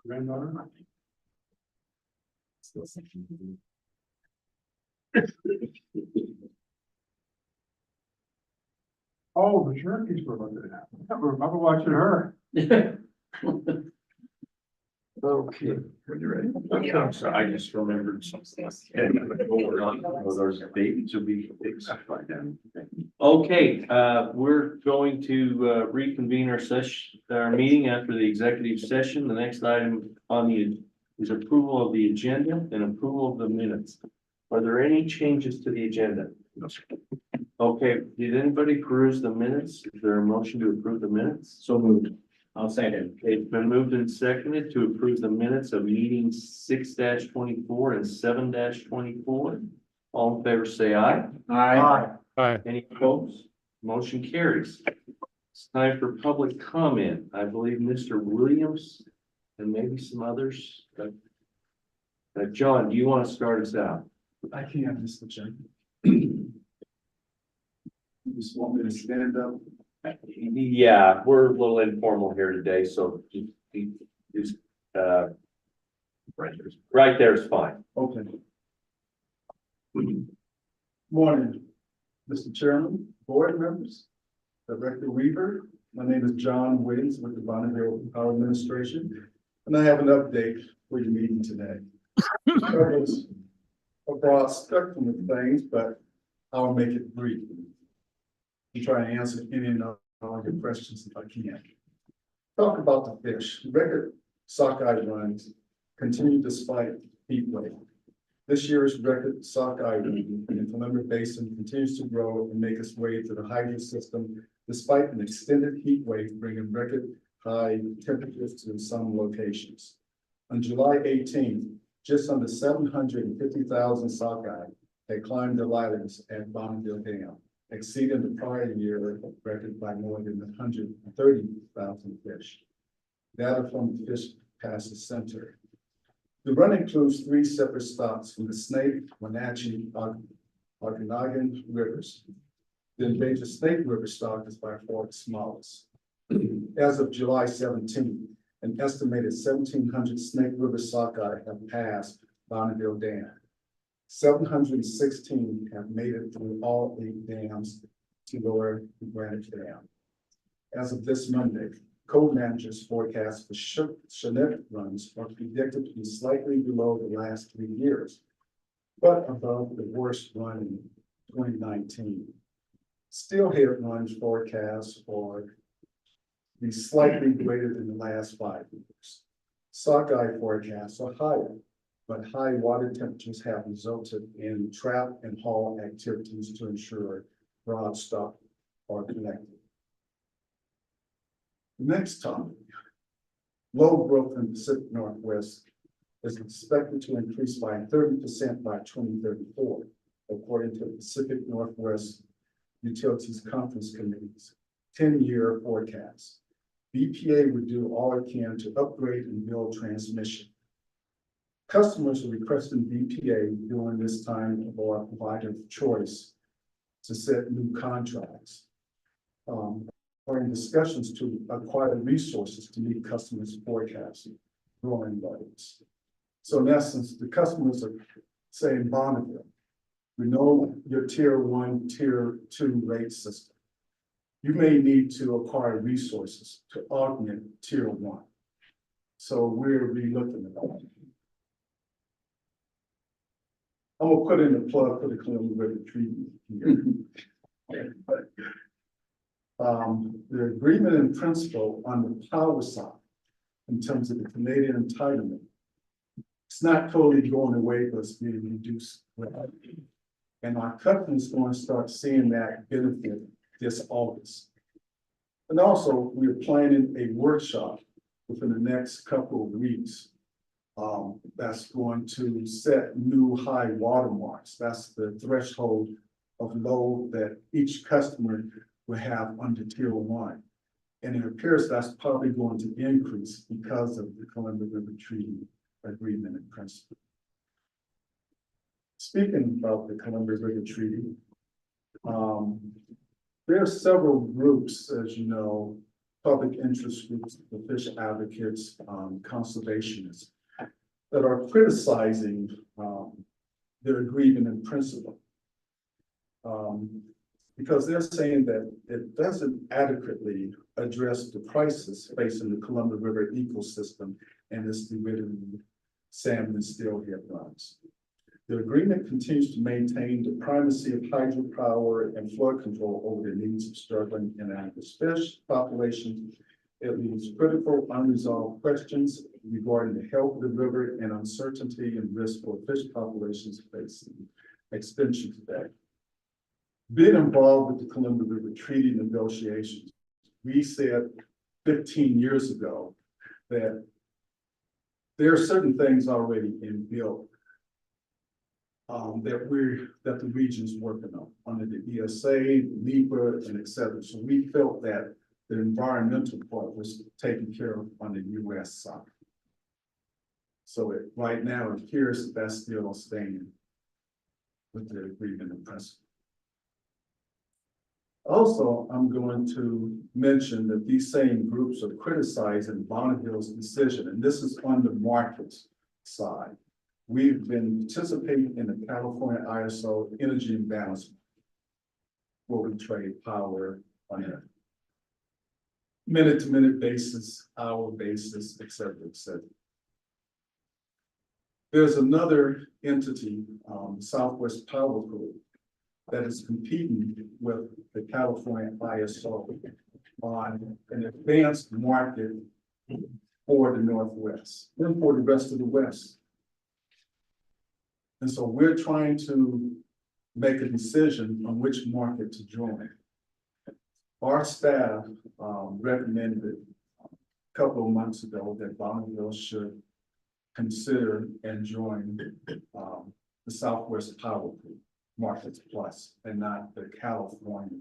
Granddaughter. Oh, the turkeys were looking at. I remember watching her. Okay, when you're ready. Yeah. So I just remembered something. Those babies will be big stuff like that. Okay, we're going to reconvene our meeting after the executive session. The next item on the is approval of the agenda and approval of the minutes. Are there any changes to the agenda? No, sir. Okay, did anybody peruse the minutes? Is there a motion to approve the minutes? So moved. I'll second. It's been moved and seconded to approve the minutes of meetings 6-24 and 7-24. All in favor, say aye. Aye. Any opposed? Motion carries. It's time for public comment. I believe Mr. Williams and maybe some others. John, do you want to start us out? I can't, Mr. Chairman. You just want me to stand up? Yeah, we're a little informal here today, so just right there is fine. Okay. Morning, Mr. Chairman, board members, Director Weaver. My name is John Williams with the Bonneville Power Administration, and I have an update for your meeting today. There was a broad spectrum of things, but I'll make it brief and try and answer any and all your questions if I can. Talk about the fish. Record sockeye runs continue despite heat wave. This year's record sockeye run in the Columbia Basin continues to grow and make its way to the hydro system despite an extended heat wave bringing record high temperatures to some locations. On July 18th, just under 750,000 sockeye had climbed the ladders at Bonneville Dam, exceeding the prior year record by more than 130,000 fish. Data from the Fish Passes Center. The run includes 3 separate stops from the Snake, Wenatchee, Okanagan rivers. The endangered Snake River stock is by far the smallest. As of July 17th, an estimated 1,700 Snake River sockeye have passed Bonneville Dam. 716 have made it through all 8 dams to Lower Greenwich Dam. As of this Monday, code managers forecast for Chinook runs are predicted to be slightly below the last 3 years, but above the worst run in 2019. Steelhead runs forecasts are be slightly greater than the last 5 years. Sockeye forecasts are higher, but high water temperatures have resulted in trap and haul activities to ensure broad stock are collected. Next topic, low growth in the Pacific Northwest is expected to increase by 30% by 2034, according to the Pacific Northwest Utilities Conference Committee's 10-year forecast. BPA would do all it can to upgrade and build transmission. Customers are requesting BPA during this time of our provider of choice to set new contracts. Or in discussions to acquire resources to meet customers' forecasts, growing budgets. So in essence, the customers are saying, Bonneville, we know your tier 1, tier 2 rate system. You may need to acquire resources to augment tier 1. So we're relooking at that. I'm gonna put in the plug for the Columbia River Treaty here. The agreement in principle on the power side, in terms of the Canadian entitlement, it's not totally going away, but it's being reduced. And our company's going to start seeing that benefit this August. And also, we're planning a workshop within the next couple of weeks that's going to set new high watermarks. That's the threshold of load that each customer will have under tier 1. And it appears that's probably going to increase because of the Columbia River Treaty agreement in principle. Speaking about the Columbia River Treaty, there are several groups, as you know, public interest groups, the fish advocates, conservationists that are criticizing their agreement in principle. Because they're saying that it doesn't adequately address the crisis facing the Columbia River ecosystem and its dividend salmon and steelhead runs. The agreement continues to maintain the primacy of hydropower and flood control over the needs of struggling inactive fish populations. It leaves critical unresolved questions regarding the health of the river and uncertainty and risk for fish populations facing extinction today. Being involved with the Columbia River Treaty negotiations, we said 15 years ago that there are certain things already in bill that the region's working on under the ESA, NEPA, and et cetera. So we felt that the environmental part was taken care of on the US side. So right now it appears that that's still staying with the agreement in principle. Also, I'm going to mention that these same groups are criticizing Bonneville's decision, and this is on the market's side. We've been participating in the California ISO energy imbalance, where we trade power on a minute-to-minute basis, hour basis, et cetera, et cetera. There's another entity, Southwest Power Group, that is competing with the California ISO on an advanced market for the Northwest and for the rest of the West. And so we're trying to make a decision on which market to join. Our staff recommended a couple of months ago that Bonneville should consider and join the Southwest Power Group Markets Plus and not the California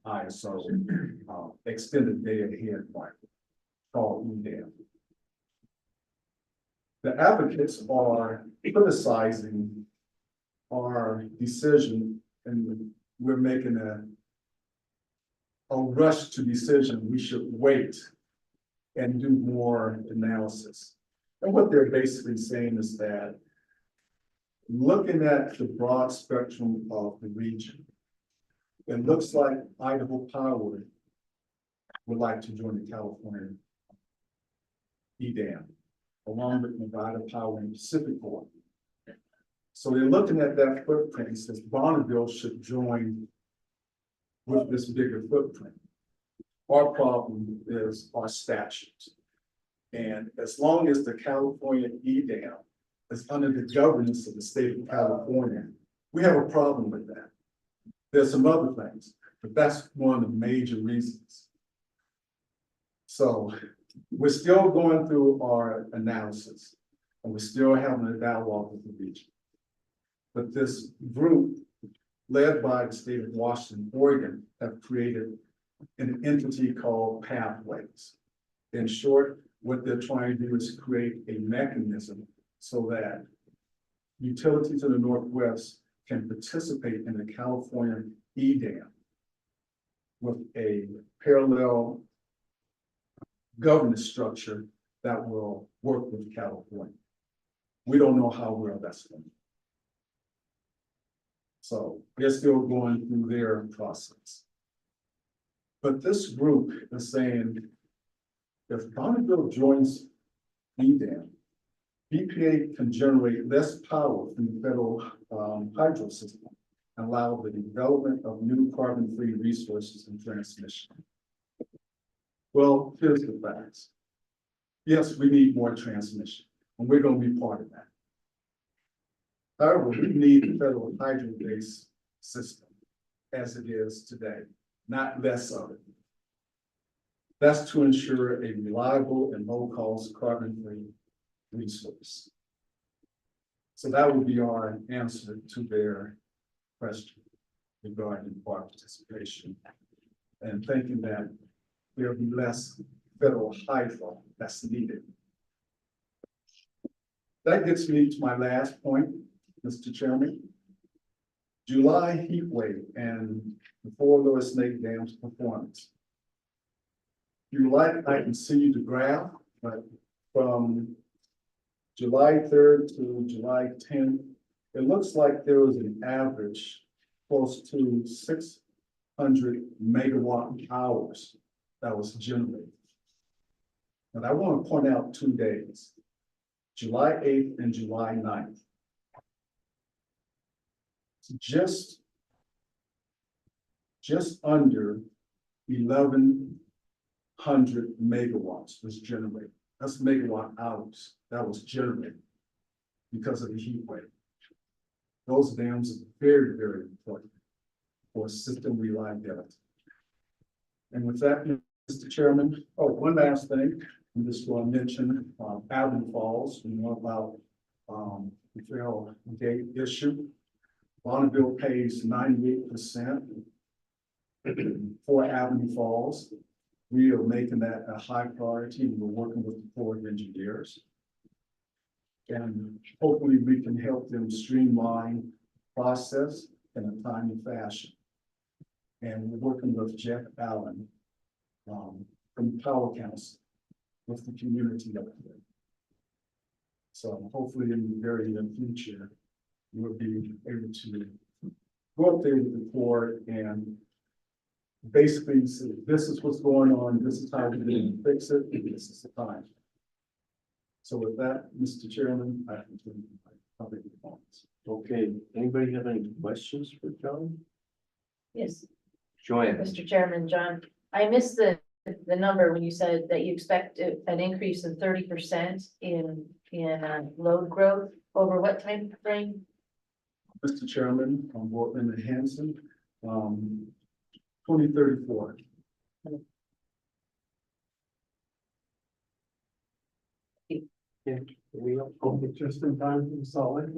ISO extended day ahead market called EDAM. The advocates are criticizing our decision, and we're making a rush to decision. We should wait and do more analysis. And what they're basically saying is that looking at the broad spectrum of the region, it looks like Idaho Power would like to join the California EDAM, along with Nevada Power and Pacific Corp. So they're looking at that footprint and says Bonneville should join with this bigger footprint. Our problem is our statutes. And as long as the California EDAM is under the governance of the state of California, we have a problem with that. There's some other things, but that's one of the major reasons. So we're still going through our analysis and we're still having a dialogue with the region. But this group led by the state of Washington, Oregon, have created an entity called Pathways. In short, what they're trying to do is create a mechanism so that utilities in the Northwest can participate in the California EDAM with a parallel governance structure that will work with California. We don't know how well that's going. So they're still going through their process. But this group is saying, if Bonneville joins EDAM, BPA can generate less power from the federal hydro system and allow the development of new carbon-free resources and transmission. Well, here's the facts. Yes, we need more transmission, and we're going to be part of that. However, we need the federal hydro-based system as it is today, not less of it. That's to ensure a reliable and low-cost carbon-free resource. So that would be our answer to their question regarding our participation and thinking that there'll be less federal hydro that's needed. That gets me to my last point, Mr. Chairman. July heat wave and the 4 Lower Snake Dam's performance. you like, I can see the graph, but from July 3rd to July 10th, it looks like there was an average close to 600 megawatt hours that was generated. And I want to point out 2 days, July 8th and July 9th. Just under 1,100 megawatts was generated. That's megawatt hours that was generated because of the heat wave. Those dams are very, very important for system reliability. And with that, Mr. Chairman, one last thing, I'm just going to mention Avon Falls, we know about the fail gate issue. Bonneville pays 98% for Avenue Falls. We are making that a high priority, and we're working with the Corps of Engineers. And hopefully we can help them streamline process in a timely fashion. And we're working with Jeff Allen from Power Council with the community up there. So hopefully in the very near future, we'll be able to go up there with the Corps and basically say, this is what's going on, this is how we're going to fix it, and this is the time. So with that, Mr. Chairman, I continue my public comments. Okay, anybody have any questions for John? Yes, Joanne? Mr. Chairman, John, I missed the number when you said that you expect an increase of 30% in load growth over what time frame? Mr. Chairman, on Boardman and Hanson, 2034. Just in time for the solid.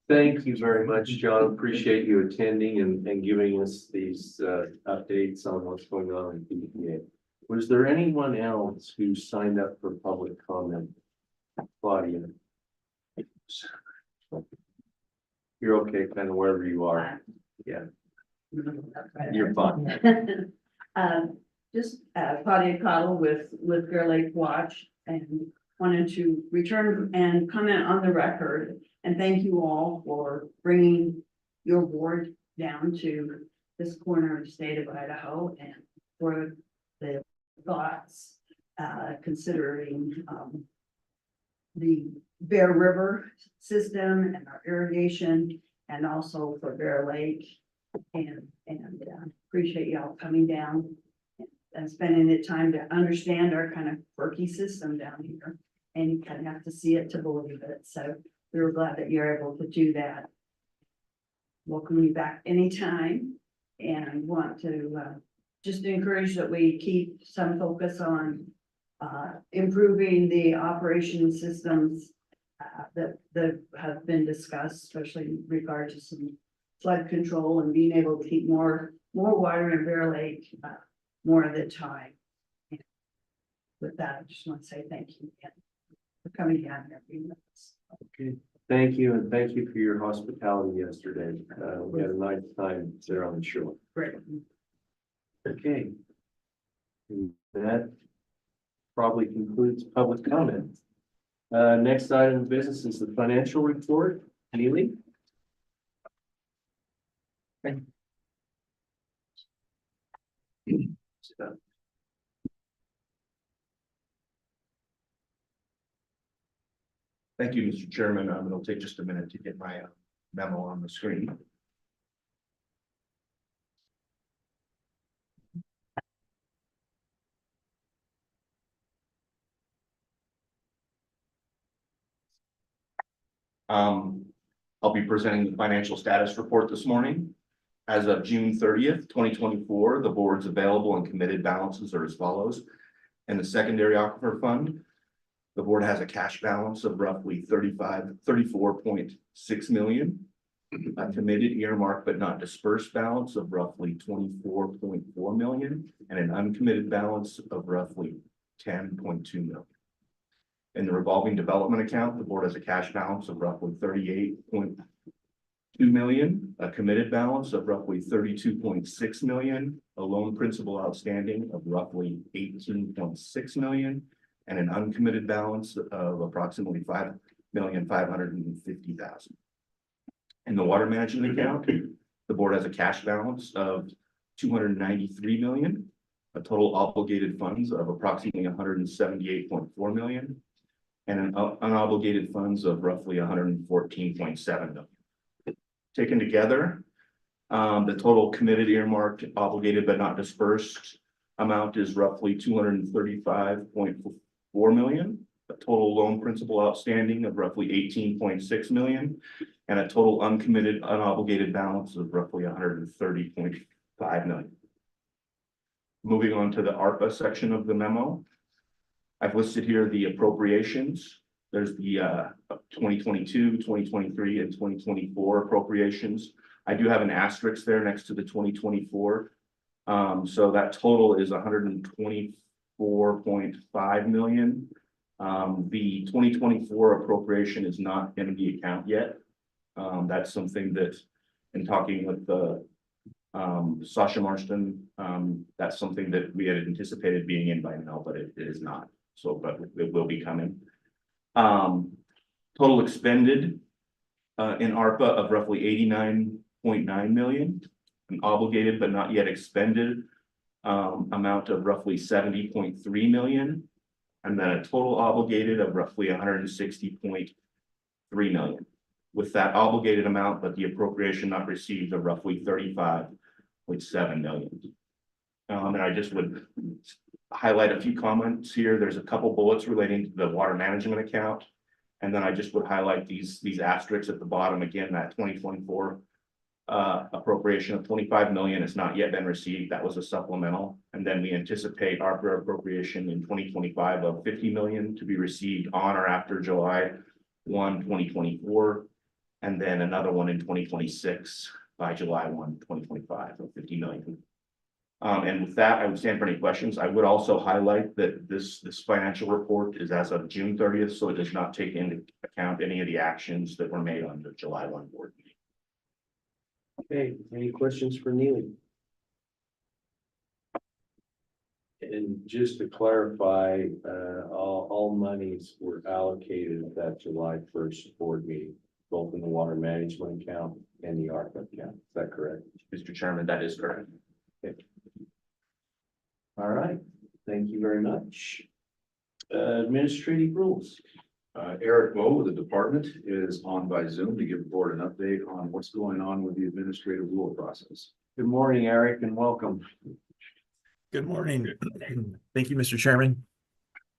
Thank you very much, John. Appreciate you attending and giving us these updates on what's going on in PPA. Was there anyone else who signed up for public comment? Claudia? You're okay, kind of wherever you are. Yeah, you're fine. Just Claudia Cottle with Bear Lake Watch, and wanted to return and comment on the record and thank you all for bringing your board down to this corner of the state of Idaho and for the thoughts considering the Bear River system and our irrigation, and also for Bear Lake, and appreciate y'all coming down and spending the time to understand our kind of quirky system down here. And you kind of have to see it to believe it. So we were glad that you're able to do that. Welcome you back anytime, and want to just encourage that we keep some focus on improving the operation systems that have been discussed, especially in regard to some flood control and being able to keep more water in Bear Lake more of the time. And with that, I just want to say thank you again for coming down here. Okay, thank you, and thank you for your hospitality yesterday. We had a nice time there on the shore. Great. Okay. And that probably concludes public comment. Next item of business is the financial report. Neely? Thank you, Mr. Chairman. It'll take just a minute to get my memo on the screen. I'll be presenting the financial status report this morning. As of June 30th, 2024, the board's available and committed balances are as follows. In the secondary aquifer fund, the board has a cash balance of roughly 34.6 million, a committed earmark but not dispersed balance of roughly 24.4 million, and an uncommitted balance of roughly 10.2 million. In the revolving development account, the board has a cash balance of roughly 38.2 million, a committed balance of roughly 32.6 million, a loan principal outstanding of roughly 18.6 million, and an uncommitted balance of approximately 5,550,000. In the water management account, the board has a cash balance of 293 million, a total obligated funds of approximately 178.4 million, and an unobligated funds of roughly 114.7 million. Taken together, the total committed, earmarked, obligated but not dispersed amount is roughly 235.4 million, a total loan principal outstanding of roughly 18.6 million, and a total uncommitted, unobligated balance of roughly 130.5 million. Moving on to the ARPA section of the memo. I've listed here the appropriations. There's the 2022, 2023, and 2024 appropriations. I do have an asterisk there next to the 2024. So that total is 124.5 million. The 2024 appropriation is not in the account yet. That's something that, in talking with the Sasha Marston, that's something that we had anticipated being in by now, but it is not. So, but it will be coming. Total expended in ARPA of roughly 89.9 million, an obligated but not yet expended amount of roughly 70.3 million, and then a total obligated of roughly 160.3 million. With that obligated amount, but the appropriation not received of roughly 35.7 million. And I just would highlight a few comments here. There's a couple bullets relating to the water management account. And then I just would highlight these asterisks at the bottom. Again, that 2024 appropriation of 25 million has not yet been received. That was a supplemental. And then we anticipate our appropriation in 2025 of 50 million to be received on or after July 1, 2024. And then another one in 2026 by July 1, 2025 of 50 million. And with that, I would stand for any questions. I would also highlight that this financial report is as of June 30th, so it does not take into account any of the actions that were made on the July 1 board meeting. Okay, any questions for Neely? And just to clarify, all monies were allocated at that July 1st board meeting, both in the water management account and the ARPA account. Is that correct? Mr. Chairman, that is correct. Okay. All right, thank you very much. Administrative rules. Eric Moe with the department is on by Zoom to give the board an update on what's going on with the administrative rule process. Good morning, Eric, and welcome. Good morning. Thank you, Mr. Chairman.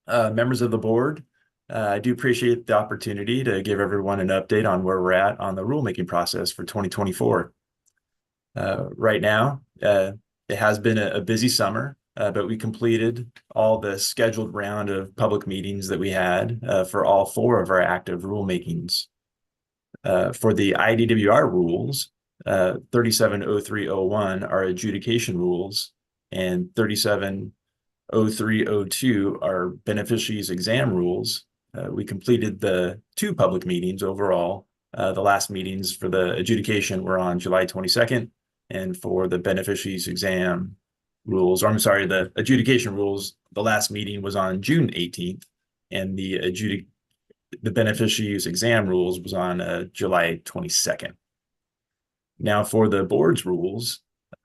Members of the board, I do appreciate the opportunity to give everyone an update on where we're at on the rulemaking process for 2024. Right now, it has been a busy summer, but we completed all the scheduled round of public meetings that we had for all 4 of our active rulemakings. For the IDWR rules, 370301 are adjudication rules, and 370302 are beneficiaries exam rules. We completed the 2 public meetings overall. The last meetings for the adjudication were on July 22nd, and for the beneficiaries exam rules, or I'm sorry, the adjudication rules, the last meeting was on June 18th, and the beneficiaries exam rules was on July 22nd. Now for the board's rules,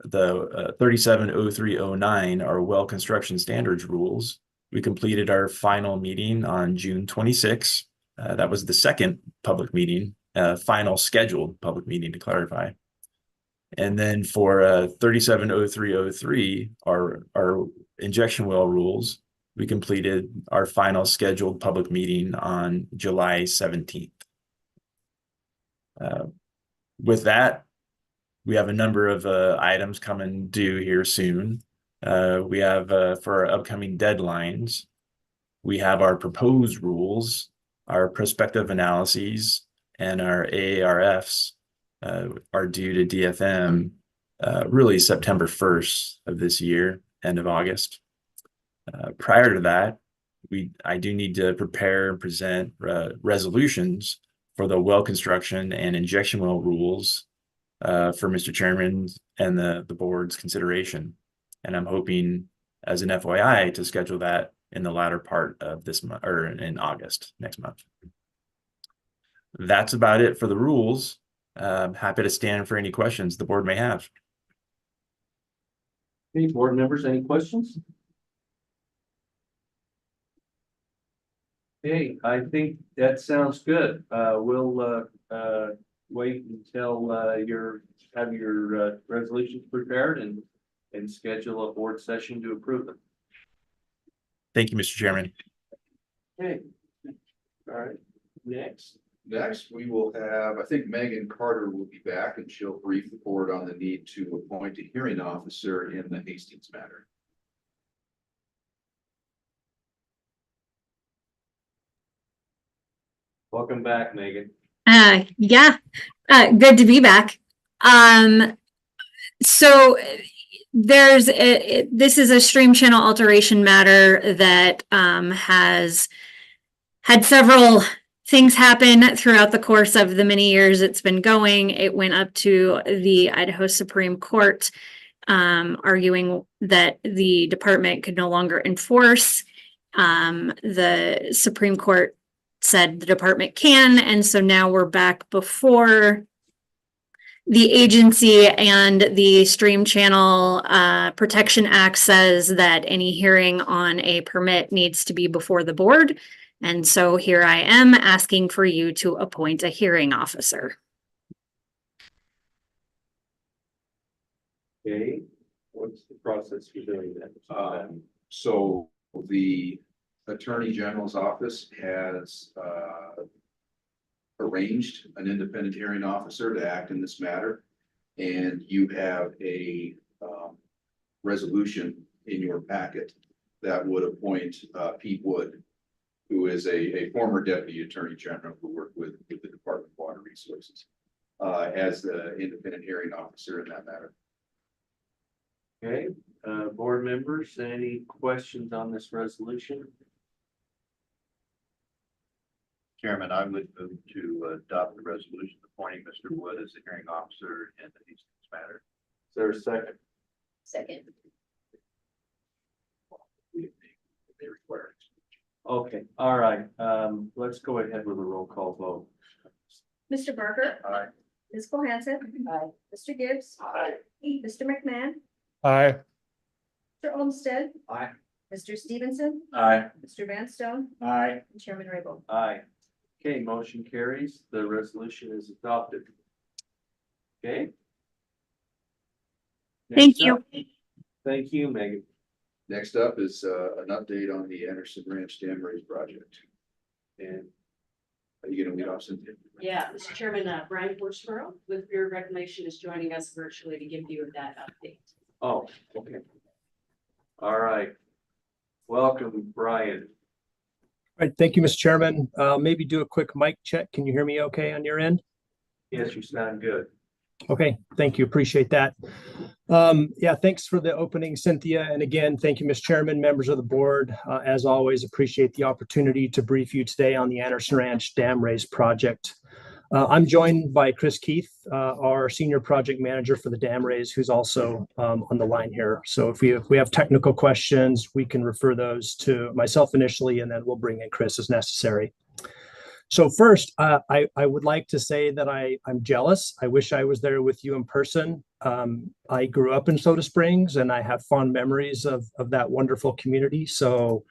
the 370309 are well construction standards rules. We completed our final meeting on June 26th. That was the 2nd public meeting, final scheduled public meeting to clarify. And then for 370303, our injection well rules, we completed our final scheduled public meeting on July 17th. With that, we have a number of items coming due here soon. We have for our upcoming deadlines, we have our proposed rules, our prospective analyses, and our AARFs are due to DFM really September 1st of this year, end of August. Prior to that, I do need to prepare and present resolutions for the well construction and injection well rules for Mr. Chairman and the board's consideration. And I'm hoping as an FYI to schedule that in the latter part of this month or in August next month. That's about it for the rules. Happy to stand for any questions the board may have. Any board members, any questions? Okay, I think that sounds good. We'll wait until have your resolutions prepared and schedule a board session to approve them. Thank you, Mr. Chairman. Okay. All right, next. Next, we will have, I think Megan Carter will be back and she'll brief the board on the need to appoint a hearing officer in the Hastings matter. Welcome back, Megan. Yeah, good to be back. So this is a stream channel alteration matter that has had several things happen throughout the course of the many years it's been going. It went up to the Idaho Supreme Court, arguing that the department could no longer enforce. The Supreme Court said the department can, and so now we're back before the agency, and the Stream Channel Protection Act says that any hearing on a permit needs to be before the board. And so here I am asking for you to appoint a hearing officer. Okay, what's the process for doing that? So the Attorney General's office has arranged an independent hearing officer to act in this matter. And you have a resolution in your packet that would appoint Pete Wood, who is a former Deputy Attorney General who worked with the Department of Water Resources as the independent hearing officer in that matter. Okay, board members, any questions on this resolution? Chairman, I would move to adopt the resolution appointing Mr. Wood as the hearing officer in the Hastings matter. Is there a second? Second. They require. Okay, all right, let's go ahead with a roll call vote. Mr. Barker. Aye. Ms. Cole-Hansen. Aye. Mr. Gibbs. Aye. Mr. McMahon. Aye. Mr. Olmstead. Aye. Mr. Stevenson. Aye. Mr. Vanstone. Aye. And Chairman Raybould. Aye. Okay, motion carries. The resolution is adopted. Okay. Thank Next you. up- Thank you, Megan. Next up is an update on the Anderson Ranch Dam Raise project. And are you gonna lead off, Cynthia? Yeah, Mr. Chairman, Brian Forsborough with Bureau of Reclamation is joining us virtually to give you that update. Oh, okay. All right. Welcome, Brian. All right, thank you, Mr. Chairman. Maybe do a quick mic check. Can you hear me okay on your end? Yes, you sound good. Okay, thank you. Appreciate that. Yeah, thanks for the opening, Cynthia. And again, thank you, Mr. Chairman, members of the board. As always, appreciate the opportunity to brief you today on the Anderson Ranch Dam Raise project. I'm joined by Chris Keith, our senior project manager for the dam raise, who's also on the line here. So if we have technical questions, we can refer those to myself initially, and then we'll bring in Chris as necessary. So first, I would like to say that I'm jealous. I wish I was there with you in person. I grew up in Soda Springs, and I have fond memories of that wonderful community. So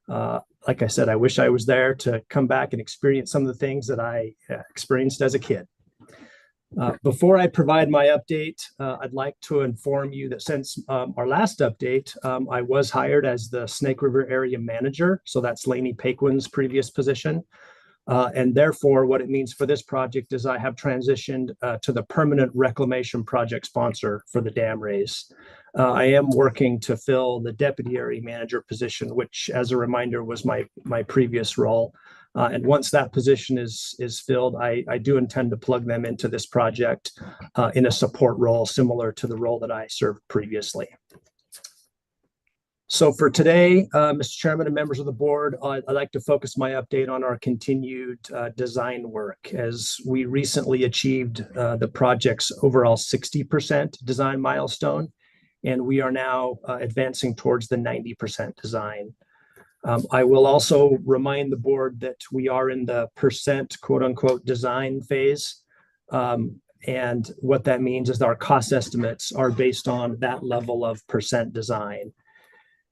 like I said, I wish I was there to come back and experience some of the things that I experienced as a kid. Before I provide my update, I'd like to inform you that since our last update, I was hired as the Snake River Area Manager. So that's Lainey Paquin's previous position. And therefore, what it means for this project is I have transitioned to the permanent reclamation project sponsor for the dam raise. I am working to fill the deputy area manager position, which, as a reminder, was my previous role. And once that position is filled, I do intend to plug them into this project in a support role similar to the role that I served previously. So for today, Mr. Chairman and members of the board, I'd like to focus my update on our continued design work as we recently achieved the project's overall 60% design milestone, and we are now advancing towards the 90% design. I will also remind the board that we are in the percent quote unquote design phase. And what that means is our cost estimates are based on that level of percent design.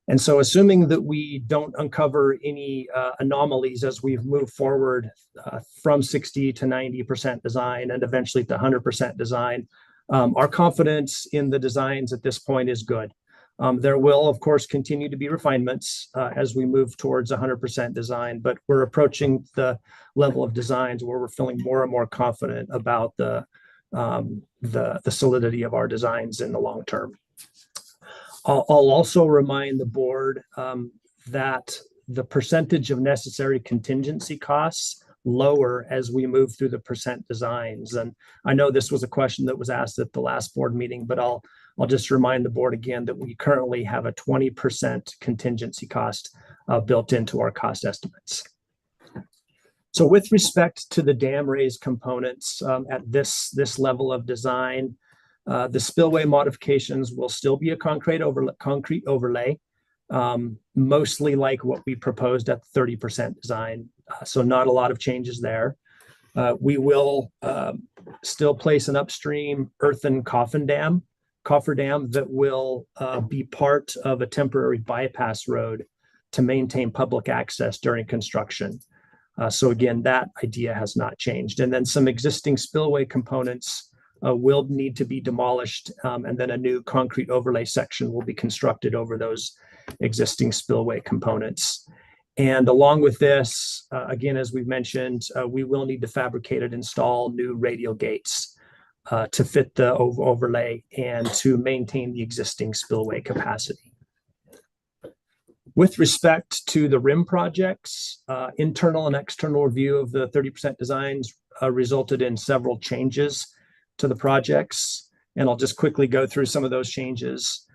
And so assuming that we don't uncover any anomalies as we've moved forward from 60 to 90% design and eventually to 100% design, our confidence in the designs at this point is good. There will, of course, continue to be refinements as we move towards 100% design, but we're approaching the level of designs where we're feeling more and more confident about the solidity of our designs in the long term. I'll also remind the board that the percentage of necessary contingency costs lower as we move through the percent designs. And I know this was a question that was asked at the last board meeting, but I'll just remind the board again that we currently have a 20% contingency cost built into our cost estimates. So with respect to the dam raise components at this level of design, the spillway modifications will still be a concrete overlay, mostly like what we proposed at 30% design. So not a lot of changes there. We will still place an upstream earthen coffer dam that will be part of a temporary bypass road to maintain public access during construction. So again, that idea has not changed. And then some existing spillway components will need to be demolished, and then a new concrete overlay section will be constructed over those existing spillway components. And along with this, again, as we've mentioned, we will need to fabricate and install new radial gates to fit the overlay and to maintain the existing spillway capacity. With respect to the rim projects, internal and external review of the 30% designs resulted in several changes to the projects, and I'll just quickly go through some of those changes.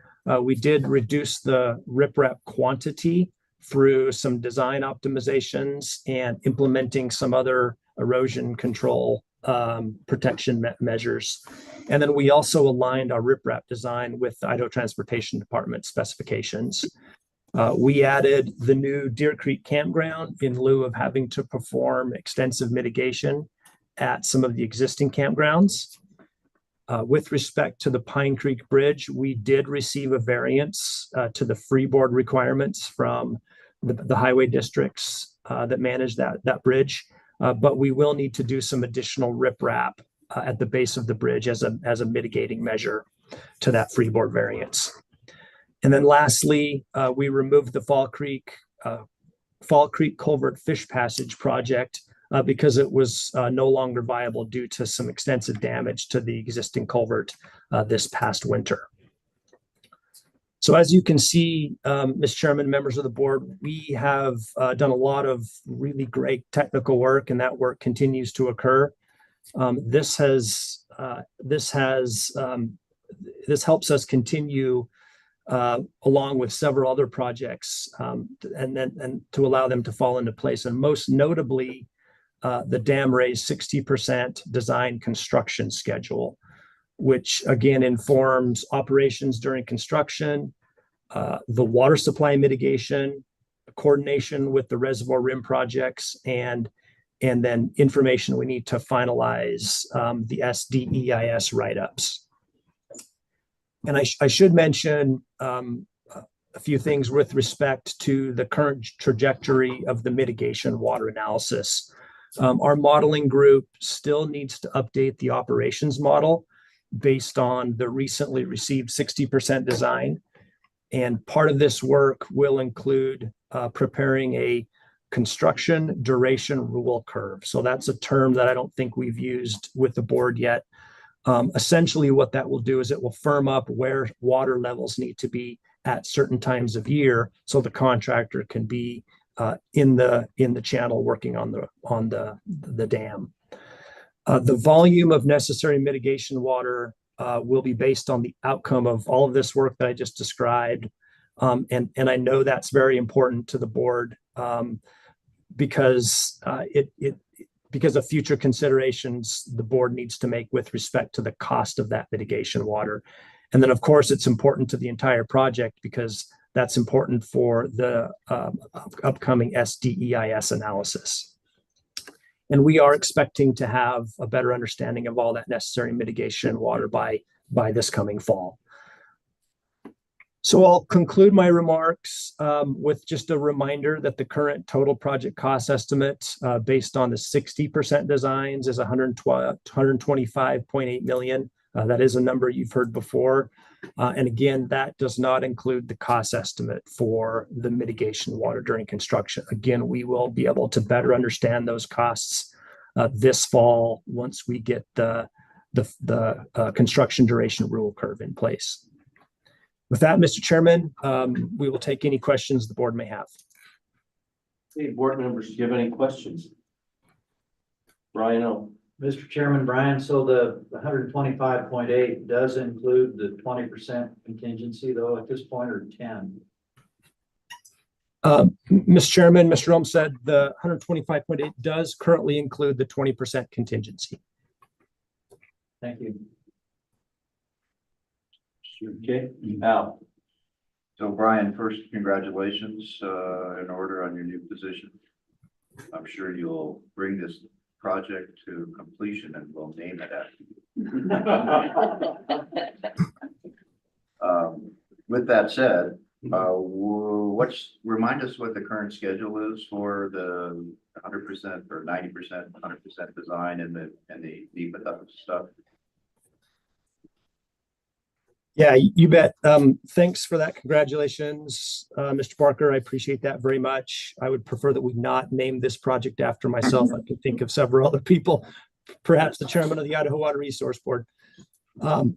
We did reduce the riprap quantity through some design optimizations and implementing some other erosion control protection measures. And then we also aligned our riprap design with the Idaho Transportation Department specifications. We added the new Deer Creek campground in lieu of having to perform extensive mitigation at some of the existing campgrounds. With respect to the Pine Creek Bridge, we did receive a variance to the freeboard requirements from the highway districts that manage that bridge, but we will need to do some additional riprap at the base of the bridge as a mitigating measure to that freeboard variance. And then lastly, we removed the Fall Creek Culvert Fish Passage project because it was no longer viable due to some extensive damage to the existing culvert this past winter. So as you can see, Mr. Chairman, members of the board, we have done a lot of really great technical work, and that work continues to occur. This helps us continue along with several other projects, and to allow them to fall into place. And most notably, the dam raise 60% design construction schedule, which again informs operations during construction, the water supply mitigation, coordination with the reservoir rim projects, and then information we need to finalize the SDEIS write-ups. And I should mention a few things with respect to the current trajectory of the mitigation water analysis. Our modeling group still needs to update the operations model based on the recently received 60% design. And part of this work will include preparing a construction duration rule curve. So that's a term that I don't think we've used with the board yet. Essentially what that will do is it will firm up where water levels need to be at certain times of year so the contractor can be in the channel working on the dam. The volume of necessary mitigation water will be based on the outcome of all of this work that I just described, And I know that's very important to the board because because of future considerations the board needs to make with respect to the cost of that mitigation water. And then, of course, it's important to the entire project because that's important for the upcoming SDEIS analysis. And we are expecting to have a better understanding of all that necessary mitigation water by this coming fall. So I'll conclude my remarks with just a reminder that the current total project cost estimate based on the 60% designs is $125.8 million. That is a number you've heard before. And again, that does not include the cost estimate for the mitigation water during construction. Again, we will be able to better understand those costs this fall once we get the construction duration rule curve in place. With that, Mr. Chairman, we will take any questions the board may have. Hey, board members, do you have any questions? Brian O. Mr. Chairman, Brian, so the 125.8 does include the 20% contingency though at this point, or 10? Mr. Chairman, Mr. Olmstead, the 125.8 does currently include the 20% contingency. Thank you. Okay, Al. So Brian, first, congratulations in order on your new position. I'm sure you'll bring this project to completion and we'll name it after you. With that said, remind us what the current schedule is for the 100% or 90%, 100% design and the NEPA stuff. Yeah, you bet. Thanks for that. Congratulations, Mr. Barker. I appreciate that very much. I would prefer that we not name this project after myself. I can think of several other people, perhaps the chairman of the Idaho Water Resource Board. You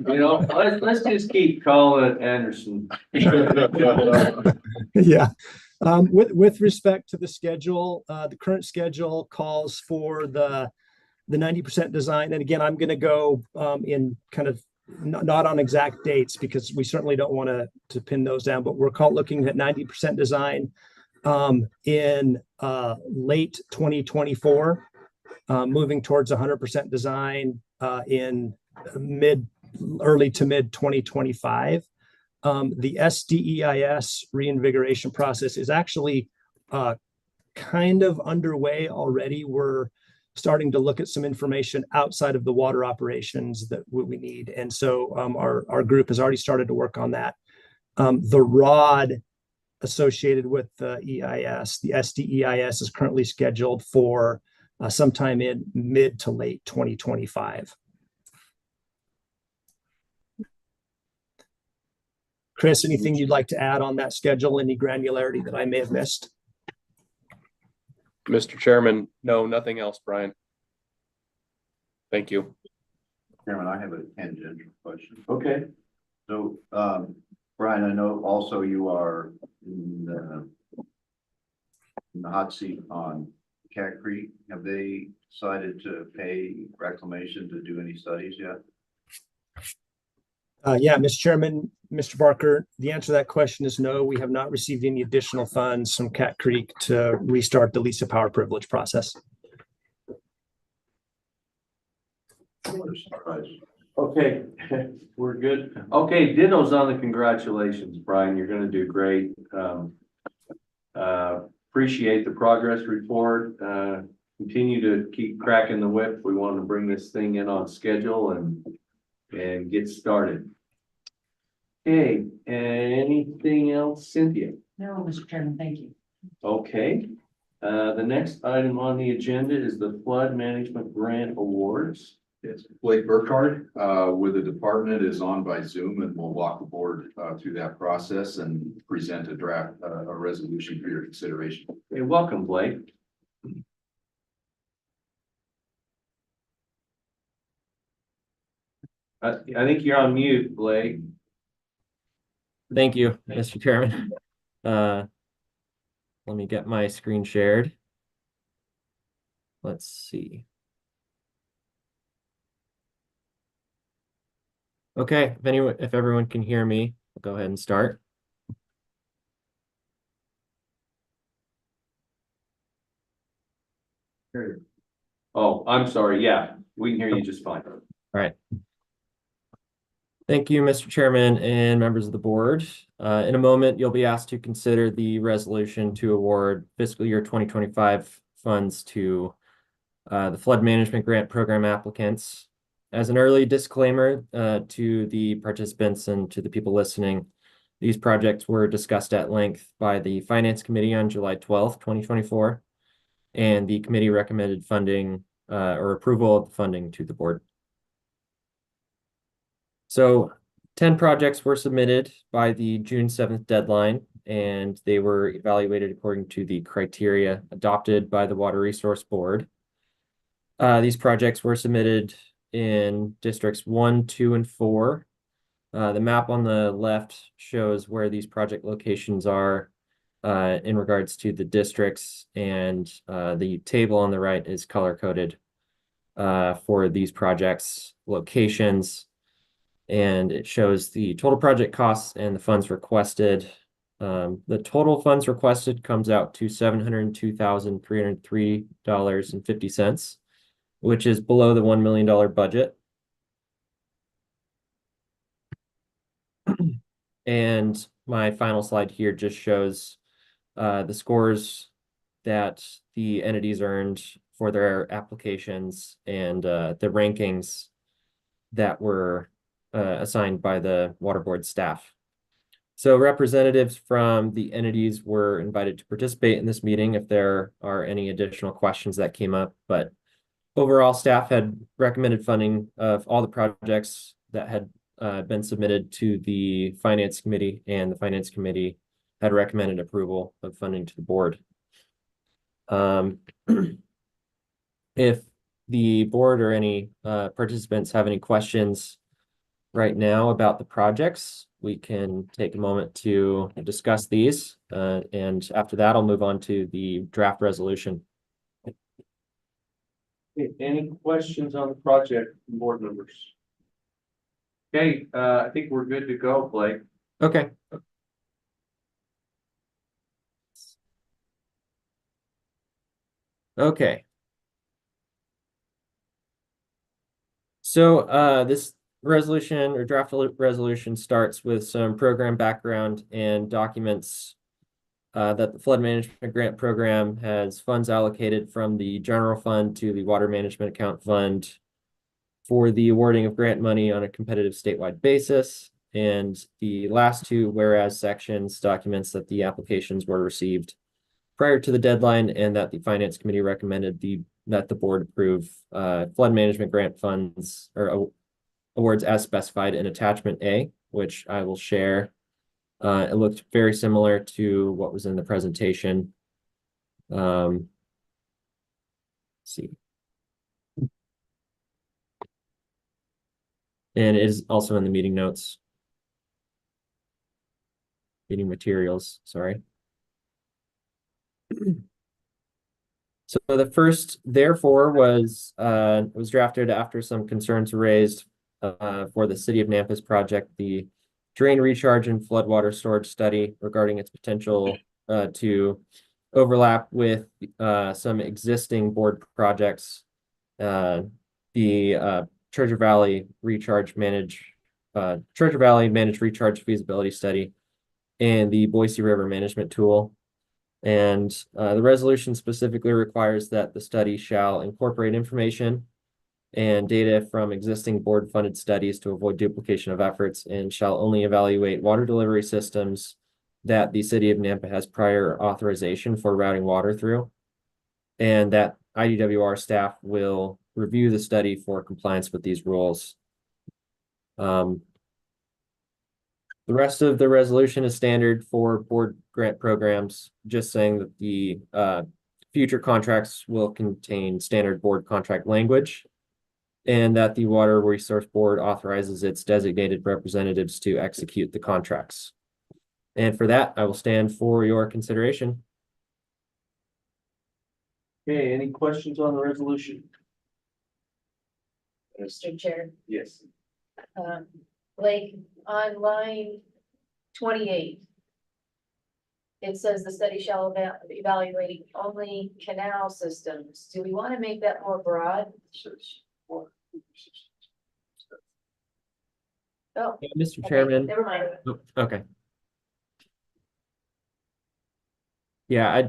know, let's just keep calling it Anderson. Yeah. With respect to the schedule, the current schedule calls for the 90% design. And again, I'm going to go in kind of not on exact dates because we certainly don't want to pin those down, but we're looking at 90% design in late 2024, moving towards 100% design in early to mid 2025. The SDEIS reinvigoration process is actually kind of underway already. We're starting to look at some information outside of the water operations that we need. And so our group has already started to work on that. The ROD associated with the EIS, the SDEIS is currently scheduled for sometime in mid to late 2025. Chris, anything you'd like to add on that schedule? Any granularity that I may have missed? Mr. Chairman, no, nothing else, Brian. Thank you. Chairman, I have a tangential question. Okay. So, Brian, I know also you are in the hot seat on Cat Creek. Have they decided to pay reclamation to do any studies yet? Yeah, Mr. Chairman, Mr. Barker, the answer to that question is no. We have not received any additional funds from Cat Creek to restart the Lisa Power privilege process. Okay, we're good. Okay, dittos on the congratulations, Brian. You're going to do great. Appreciate the progress report. Continue to keep cracking the whip. We want to bring this thing in on schedule and get started. Okay, anything else, Cynthia? No, Mr. Chairman, thank you. Okay, the next item on the agenda is the flood management grant awards. Yes, Blake Burkhardt with the department is on by Zoom and we'll walk the board through that process and present a draft, a resolution for your consideration. Hey, welcome, Blake. I think you're on mute, Blake. Thank you, Mr. Chairman. Let me get my screen shared. Let's see. Okay, if everyone can hear me, I'll go ahead and start. Oh, I'm sorry. Yeah, we can hear you just fine. All right. Thank you, Mr. Chairman and members of the board. In a moment, you'll be asked to consider the resolution to award fiscal year 2025 funds to the flood management grant program applicants. As an early disclaimer to the participants and to the people listening, these projects were discussed at length by the Finance Committee on July 12th, 2024, and the committee recommended funding or approval of the funding to the board. So 10 projects were submitted by the June 7th deadline, and they were evaluated according to the criteria adopted by the Water Resource Board. These projects were submitted in districts 1, 2, and 4. The map on the left shows where these project locations are in regards to the districts, and the table on the right is color-coded for these projects' locations, and it shows the total project costs and the funds requested. The total funds requested comes out to $702,303.50, which is below the $1 million budget. And my final slide here just shows the scores that the entities earned for their applications and the rankings that were assigned by the water board staff. So representatives from the entities were invited to participate in this meeting if there are any additional questions that came up, but overall, staff had recommended funding of all the projects that had been submitted to the Finance Committee, and the Finance Committee had recommended approval of funding to the board. If the board or any participants have any questions right now about the projects, we can take a moment to discuss these. And after that, I'll move on to the draft resolution. Any questions on the project from board members? Okay, I think we're good to go, Blake. Okay. Okay. So this resolution or draft resolution starts with some program background and documents that the flood management grant program has funds allocated from the general fund to the water management account fund for the awarding of grant money on a competitive statewide basis. And the last two whereas sections documents that the applications were received prior to the deadline, and that the Finance Committee recommended that the board approve flood management grant funds or awards as specified in attachment A, which I will share. It looked very similar to what was in the presentation. Let's see. And it is also in the meeting notes. Meeting materials, sorry. So the first, therefore, was drafted after some concerns were raised for the City of Nampas project, the drain recharge and floodwater storage study regarding its potential to overlap with some existing board projects. The Treasure Valley Managed Recharge Feasibility Study and the Boise River Management Tool. And the resolution specifically requires that the study shall incorporate information and data from existing board-funded studies to avoid duplication of efforts, and shall only evaluate water delivery systems that the City of Nampa has prior authorization for routing water through, and that IDWR staff will review the study for compliance with these rules. The rest of the resolution is standard for board grant programs, just saying that the future contracts will contain standard board contract language, and that the Water Resource Board authorizes its designated representatives to execute the contracts. And for that, I will stand for your consideration. Okay, any questions on the resolution? Mr. Chair, Yes. Blake, on line 28. It says the study shall evaluate only canal systems. Do we want to make that more broad? Oh, Mr. okay, Chairman. never mind. Oh, okay. Yeah,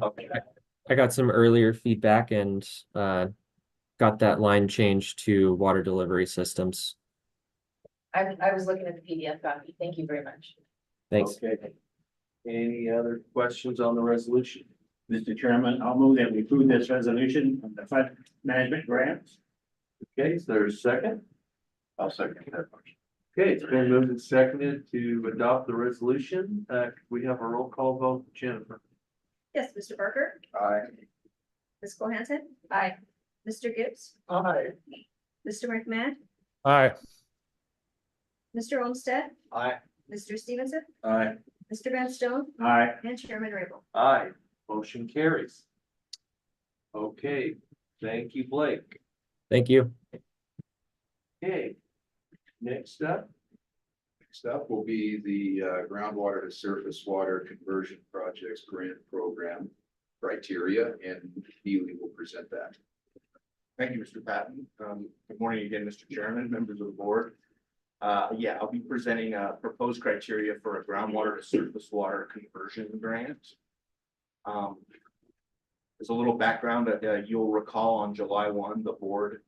I got some earlier feedback and got that line changed to water delivery systems. I was looking at the PDF copy. Thank you very much. Thanks. Okay. Any other questions on the resolution? Mr. Chairman, I'll move that we approve this resolution on the flood management grants. Okay, is there a second? I'll second that motion. Okay, it's been moved and seconded to adopt the resolution. We have a roll call vote. Jennifer. Yes, Mr. Barker, Aye. Ms. Cole-Hansen, Aye. Mr. Gibbs, Aye. Mr. McMahon, Aye. Mr. Olmstead, Aye. Mr. Stevenson, Aye. Mr. Van Stone, Aye. and Chairman Raybould. Aye. Motion carries. Okay, thank you, Blake. Thank you. Okay. Next up. Next up will be the groundwater to surface water conversion projects grant program criteria, and Neely will present that. Thank you, Mr. Patton. Good morning again, Mr. Chairman, members of the board. Yeah, I'll be presenting proposed criteria for a groundwater to surface water conversion grant. As a little background, you'll recall on July 1, the board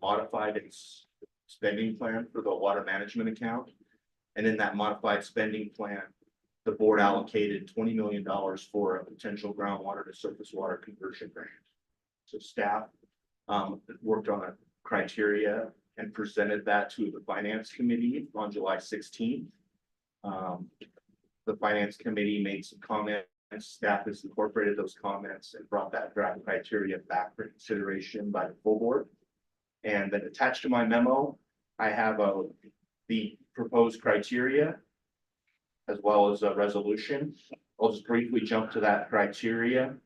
modified its spending plan for the water management account. And in that modified spending plan, the board allocated $20 million for a potential groundwater to surface water conversion grant. So staff worked on a criteria and presented that to the finance committee on July 16th. The finance committee made some comments. Staff has incorporated those comments and brought that draft criteria back for consideration by the full board. And then attached to my memo, I have the proposed criteria as well as a resolution. I'll just briefly jump to that criteria